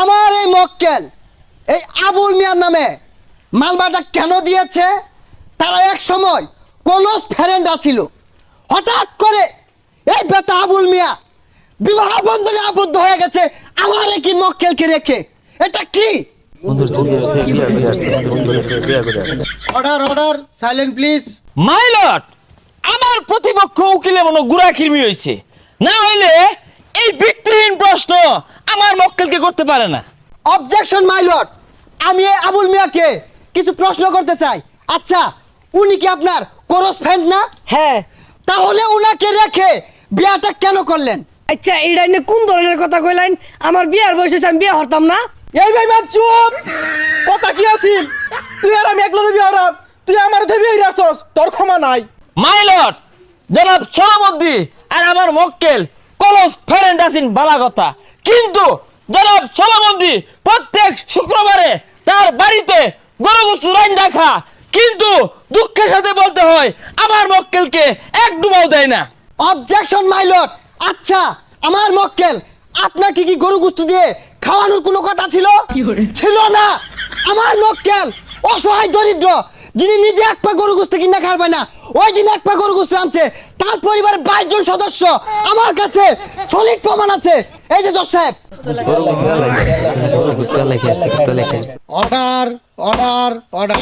আমার এই মক্কেল এই আবুল মিয়ার নামে মালবাটা কেন দিয়েছে? তারা এক সময় ক্লোজ ফ্রেন্ড ছিল। হঠাৎ করে এই বেটা আবুল মিয়া বিবাহ বন্ধনে আবদ্ধ হয়ে গেছে আমার কি মক্কেলকে রেখে। এটা কি? Order silent please. My lord, আমার প্রতিপক্ষ উকিলে মনে গুড়া খিরমি হইছে, না হইলে এই ভিত্তিহীন প্রশ্ন আমার মক্কেলকে করতে পারে না। অবজেকশন মাই লর্ড, আমি এই আবুল মিয়াকে কিছু প্রশ্ন করতে চাই। আচ্ছা, উনি কি আপনার ক্লোজ ফ্রেন্ড না? হ্যাঁ। তাহলে উনাকে রেখে বিয়াটা কেন করলেন? আচ্ছা, এইটা নিয়ে কোন ধরনের কথা কইলেন? আমার বিয়ার বয়স হয়েছে, আমি বিয়ে হরতাম না। এই ভাই বাপ চুপ, কথা কি আছিল? তুই আর আমি একলা দেবি হারাম, তুই আমার দেবি আসছস, তোর ক্ষমা নাই। মাই লর্ড, জনাব সোনামদ্দি আর আমার মক্কেল ক্লোজ ফ্রেন্ড আছেন বালা কথা, কিন্তু জনাব সোনামদ্দি প্রত্যেক শুক্রবারে তার বাড়িতে গরু গোশত রান্না খা, কিন্তু দুঃখের সাথে বলতে হয় আমার মক্কেলকে এক ডুবাও দেয় না। Objection my lord. আচ্ছা, আমার মক্কেল আপনাকে কি গরু গোশত দিয়ে খাওয়ানোর কোনো কথা ছিল? ছিল না। আমার মক্কেল অসহায় দরিদ্র, যিনি নিজে এক পা গরু গোশত কিনা খাবে না, ওই দিন এক পা গরু গোশত আনছে। তার পরিবারের 22 জন সদস্য, আমার কাছে সলিড প্রমাণ আছে। এই যে জজ সাহেব। অর্ডার।